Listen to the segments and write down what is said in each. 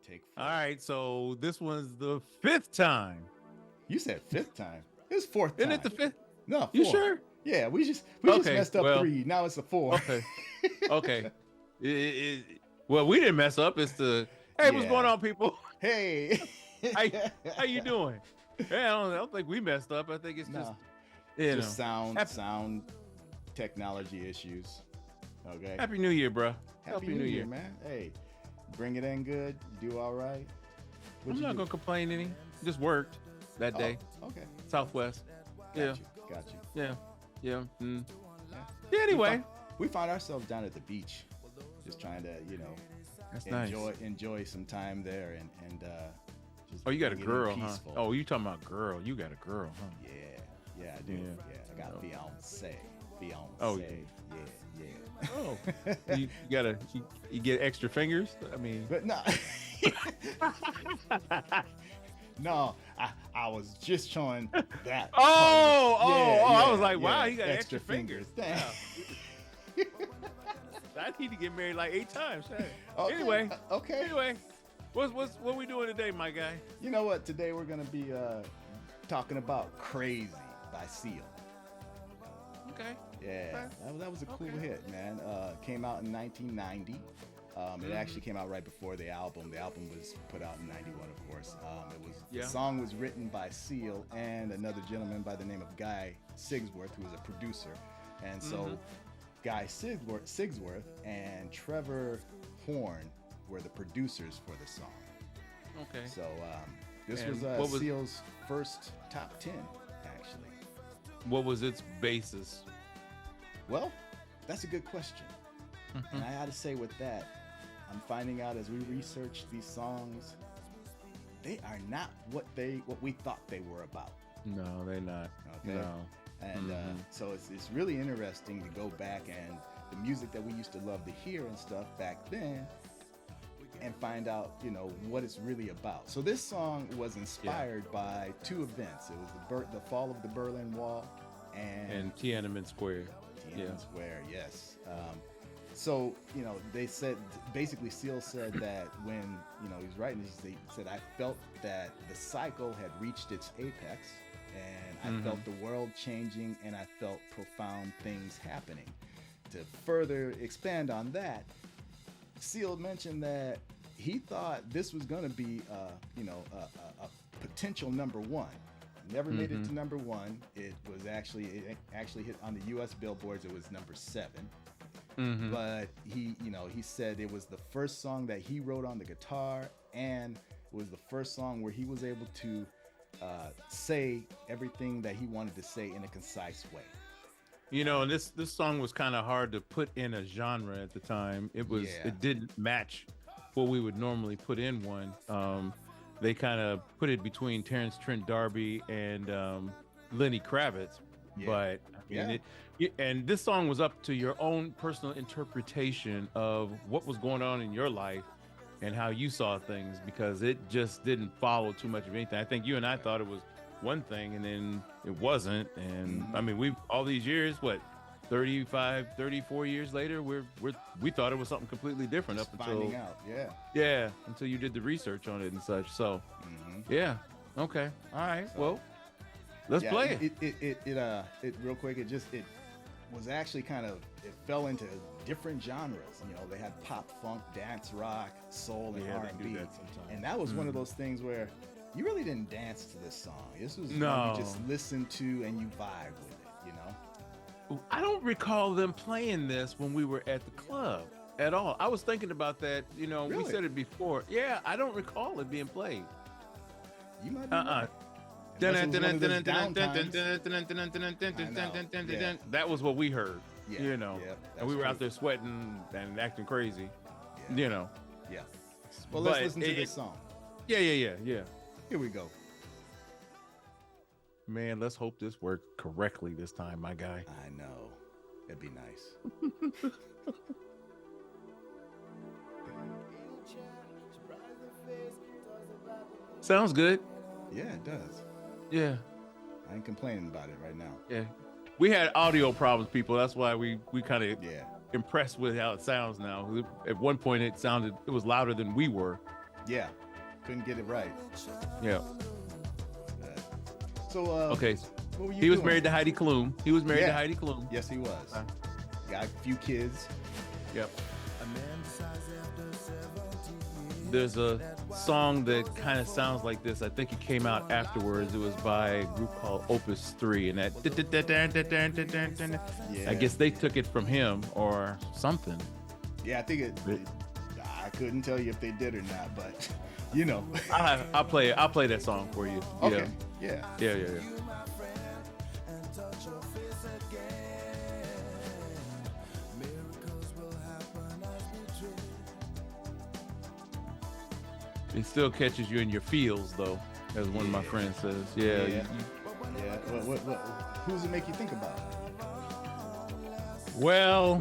Take All four. right, so this one's the fifth time. You said fifth time. It's fourth Isn't it time. the fifth? No, You fourth. sure? Yeah, we just Okay, messed up well, three. Now it's a four. okay, okay. Well, we didn't mess up. It's the hey, what's going Yeah. on, people? Hey. How how you doing? Yeah, I don't think we messed up. I think it's just No, you just know. sound technology issues. Okay. Happy New Year, bro. Happy New Year, man. Hey, bring it in good. You do all right. I'm What'd you not do? gonna complain any. Just worked that day. Oh, okay. Southwest. Yeah, Got you. yeah, yeah. Mm. Yeah. Yeah. Anyway, We found ourselves down at the beach, just trying to, that's nice. enjoy some time there and just Oh, you got a bring it in girl, huh? peaceful. Oh, you talking about girl? You got a girl, huh? Yeah, I do. Yeah. Yeah, I got Oh. fiance. Oh, Yeah. Oh, you gotta you get extra fingers. I mean, But no, no, I was just showing that. I was like, wow, yeah, he got extra fingers. Dang. I need to get married like 8 times. Hey. Okay, Anyway, okay. anyway, what we doing today, my guy? You know what? Today we're gonna be talking about "Crazy" by Seal. Okay. Yeah, that was a cool Okay. hit, man. Came out in 1990. It actually came out right before the album. The album was put out in '91, of course. The song was written by Seal and another gentleman by the name of Guy Sigsworth, who was a producer. And so Guy Sigsworth and Trevor Horn were the producers for the song. Okay. So this And was, what was- Seal's first top 10, actually. What was its basis? Well, that's a good question. And I had to say with that, I'm finding out as we research these songs, they are not what we thought they were about. No, they're not. Okay. No. And so it's really interesting to go back and the music that we used to love to hear and stuff back then and find out, what it's really about. So this song was inspired by two events. It was the fall of the Berlin Wall and Tiananmen Square. Tiananmen Square, yes. So, they said, basically Seal said that when, he was writing this, he said, I felt that the cycle had reached its apex and I felt the world changing and I felt profound things happening. To further expand on that, Seal mentioned that he thought this was going to be, a potential number one. Never made it to number one. It actually hit on the U.S. billboards. It was number 7. But he said it was the first song that he wrote on the guitar, and it was the first song where he was able to say everything that he wanted to say in a concise way. And this song was kind of hard to put in a genre at the time. It didn't match what we would normally put in one. They kind of put it between Terrence Trent D'Arby and Lenny Kravitz. Yeah. But I mean, and this song was up to your own personal interpretation of what was going on in your life and how you saw things, because it just didn't follow too much of anything. I think you and I thought it was one thing and then it wasn't. And I mean, we've all these years, 35, 34 years later, we thought it was something completely different Just up until finding out, until you did the research on it and such. So okay, all right, well, let's play it real quick. It was actually it fell into different genres. They had pop, funk, dance, rock, soul, and R&B. And that was one of those things where you really didn't dance to this song. This was one you just listened to and you vibe with it. I don't recall them playing this when we were at the club at all. I was thinking about that. Really? We said it before. Yeah, I don't recall it being played. You might be right. That was what we heard. Yeah, and we were out there sweating and acting crazy. Yeah. Well, let's listen to this song. Yeah. Here we go. Man, let's hope this worked correctly this time, my guy. I know. It'd be nice. Sounds good. Yeah, it does. Yeah. I ain't complaining about it right now. Yeah. We had audio problems, people. That's why we kind of Yeah. impressed with how it sounds now. At one point it was louder than we were. Yeah, couldn't get it right. Yeah. So Okay. what were you He was doing? married to Heidi Klum. He was married to Yeah. Heidi Klum. Yes, he was. Got a few kids. Yep. There's a song that kind of sounds like this. I think it came out afterwards. It was by a group called Opus 3, and that Yeah. I guess they took it from him or something. Yeah, I think I couldn't tell you if they did or not, but you know. I'll play that song for you. Okay. Yeah. Yeah. It still catches you in your feels, though, as one of my friends says. Yeah. Yeah. What who does it make you think about? Well,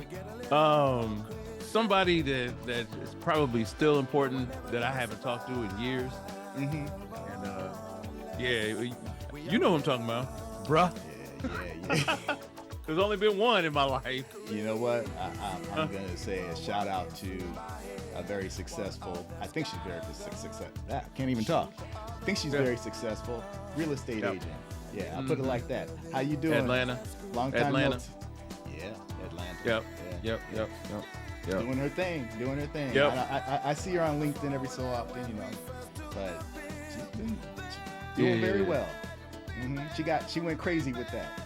somebody that is probably still important that I haven't talked to in years. Mm-hmm. And yeah, you know what I'm talking about, bruh. Yeah. There's only been one in my life. You know what? I'm going to say a shout out to a very successful, I think she's very successful. I can't even talk. I think she's very successful real estate agent. Yeah, I'll put it like that. How you doing? Atlanta. Long time Atlanta. Yeah, Atlanta. Yep. Yeah. Yep. Doing her thing. Yep. I see her on LinkedIn every so often, you know, but she's been doing very well. Mm-hmm. She went crazy with that.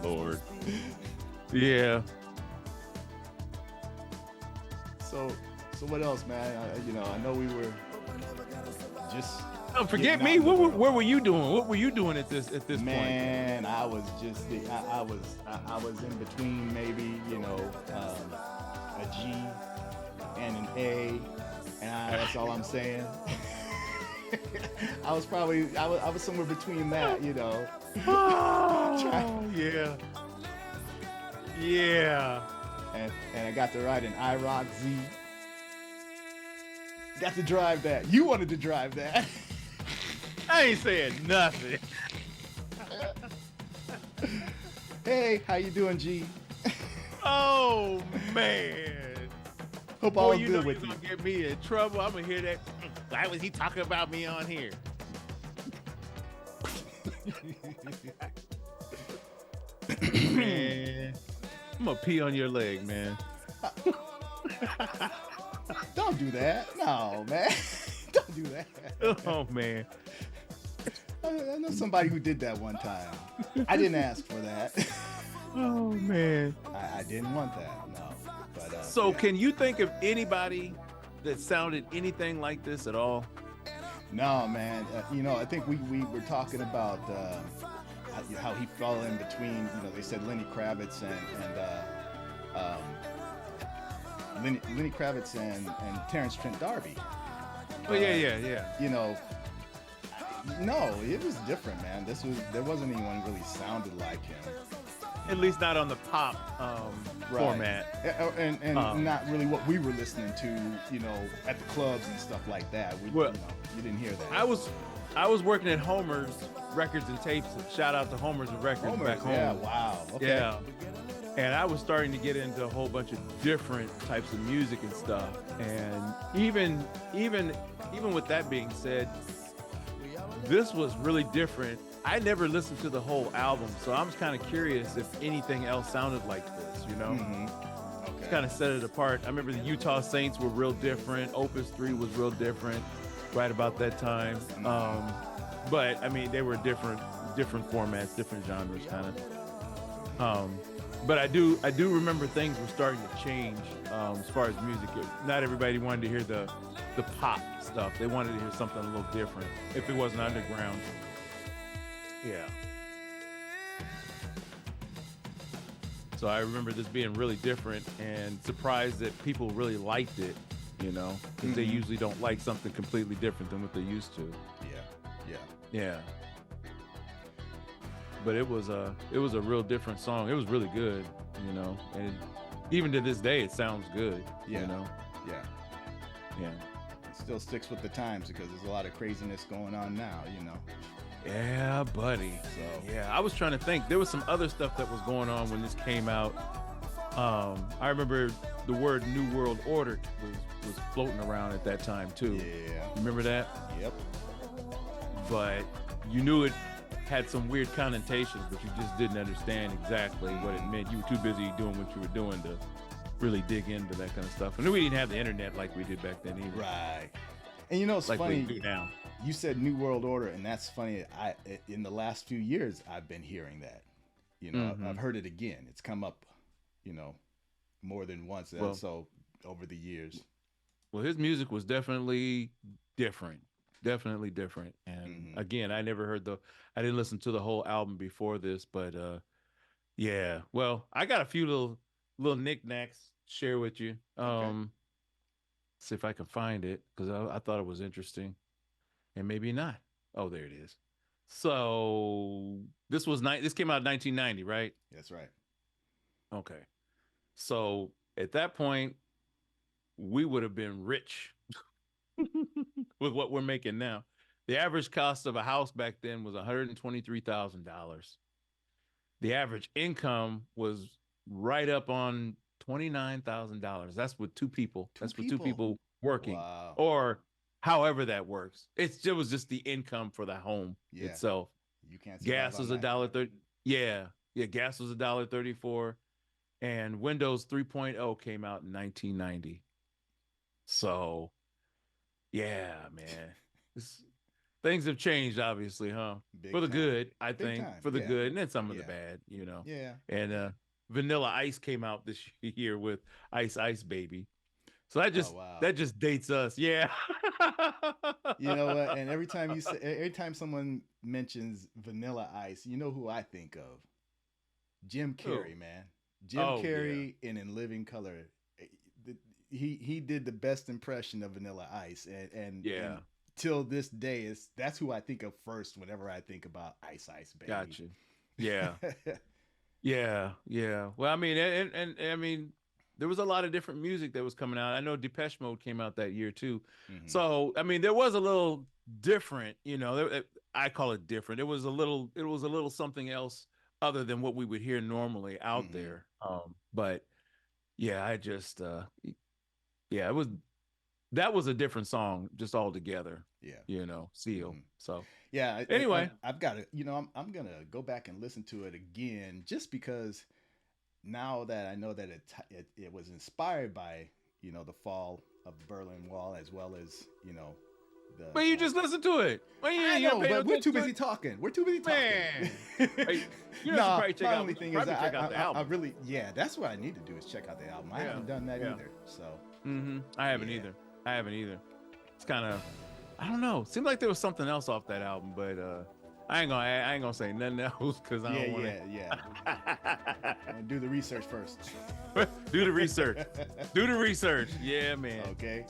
Lord. Yeah. So what else, man? I know we were just. Oh, forget me. Where were you doing? What were you doing at this point? Man, I was just I was in between maybe a G and an A, and that's all I'm saying. I was somewhere between that, you know. Oh, yeah. Yeah. And I got to ride an IROC Z. Got to drive that. You wanted to drive that. I ain't saying nothing. Hey, how you doing, G? Oh, man. Hope all you good know with you're you. gonna get me in trouble. I'm gonna hear that. Why was he talking about me on here? Man, I'm gonna pee on your leg, man. Don't do that. No, man. Don't do that. Oh, man. I know somebody who did that one time. I didn't ask for that. Oh, man. I didn't want that. No. But So, can you think of anybody that sounded anything like this at all? No, man. I think we were talking about how he fell in between. They said Lenny Kravitz and Lenny Kravitz and Terrence Trent D'Arby. Oh, yeah. No, it was different, man. There wasn't anyone really sounded like him. At least not on the pop format. And not really what we were listening to, at the clubs and stuff like that. You didn't hear that. I was working at Homer's Records and Tapes. Shout out to Homer's Records back home. Yeah, wow. Okay. Yeah. And I was starting to get into a whole bunch of different types of music and stuff. And even with that being said, this was really different. I never listened to the whole album, so I was kind of curious if anything else sounded like this, Mm-hmm. Okay. Kind of set it apart. I remember the Utah Saints were real different. Opus 3 was real different right about that time. But I mean, they were different formats, different genres kind of. But I do remember things were starting to change as far as music. Not everybody wanted to hear the pop stuff. They wanted to hear something a little different if it wasn't underground. Yeah. So I remember this being really different and surprised that people really liked it, because they usually don't like something completely different than what they're used to. Yeah. But it was a real different song. It was really good, and even to this day, it sounds good, Yeah. Yeah. It still sticks with the times because there's a lot of craziness going on now, Yeah, buddy. So Yeah, I was trying to think. There was some other stuff that was going on when this came out. I remember the word New World Order was floating around at that time too. Yeah. Remember that? Yep. But you knew it had some weird connotations, but you just didn't understand exactly what it meant. You were too busy doing what you were doing to really dig into that kind of stuff. And we didn't have the internet like we did back then either. Right. And you know, it's like funny. We do now. You said New World Order, and that's funny. In the last few years, I've been hearing that. You know, I've heard it again. It's come up, you know, more than once. Well, so over the years. Well, his music was definitely different. Definitely different. And again, I didn't listen to the whole album before this, but yeah. Well, I got a few little knickknacks to share with you. Okay. See if I can find it, because I thought it was interesting. And maybe not. Oh, there it is. So this came out in 1990, right? That's right. Okay. So at that point, we would have been rich with what we're making now. The average cost of a house back then was $123,000. The average income was right up on $29,000. That's with two people. That's with two people working. Wow. Or however that works. It was just the income for the home itself. You can't. Gas was $1.30. Yeah, gas was $1.34, and Windows 3.0 came out in 1990. So, yeah, man, things have changed, obviously, huh? For the good, I think. For the good, and then some of the bad, you know. Yeah. And Vanilla Ice came out this year with Ice Ice Baby. So that just dates us. Yeah. You know what? And every time someone mentions Vanilla Ice, you know who I think of? Jim Carrey, man. Jim Carrey in Living Color. He did the best impression of Vanilla Ice, and till this day that's who I think of first whenever I think about Ice Ice Baby. Gotcha. Yeah. Yeah. Well, I mean, and I mean, there was a lot of different music that was coming out. I know Depeche Mode came out that year too. So, I mean, there was a little different, you know, I call it different. It was a little something else other than what we would hear normally out there. But yeah, that was a different song just altogether. Yeah. You know, Seal. So yeah. Anyway, I've got to, you know, I'm going to go back and listen to it again just because now that I know that it was inspired by, you know, the fall of the Berlin Wall, as well as, you know, but you just listen to it. Well, yeah, I know, but we're too busy talking. We're too busy talking. Man. You know, probably check out the album. I really, that's what I need to do is check out the album. I haven't done that either. So I haven't either. It's kind of, I don't know. Seemed like there was something else off that album, but I ain't gonna say nothing else because I don't want to. Yeah. Do the research first. Do the research. Yeah, man. Okay.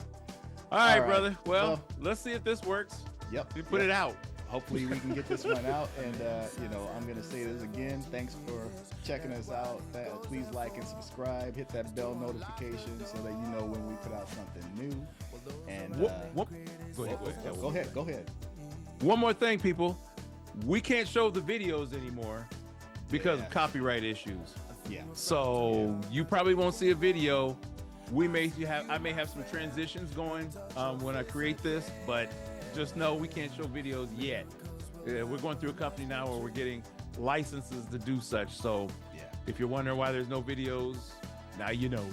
All right, brother. Well, let's see if this works. Yep. We put it out. Hopefully we can get this one out. And, you know, I'm going to say this again. Thanks for checking us out. Please like and subscribe. Hit that bell notification so that you know when we put out something new. And go ahead. One more thing, people. We can't show the videos anymore because of copyright issues. Yeah. So you probably won't see a video. I may have some transitions going when I create this, but just know we can't show videos yet. We're going through a company now where we're getting licenses to do such. So if you're wondering why there's no videos, now you know.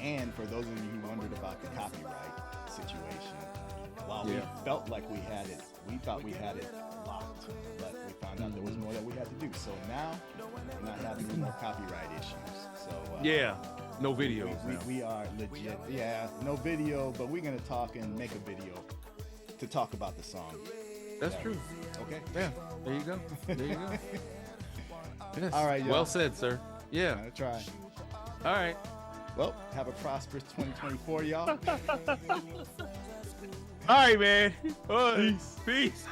And for those of you who wondered about the copyright situation, while we felt like we thought we had it locked, but we found out there was more that we had to do. So now we're not having any more copyright issues. So no videos. We are legit. Yeah, no video, but we're gonna talk and make a video to talk about the song. That's true. Okay. Yeah. There you go. Yes. All right. Y'all. Well said, sir. Yeah. I'm gonna try. All right. Well, have a prosperous 2024, y'all. All right, man. Peace. Peace.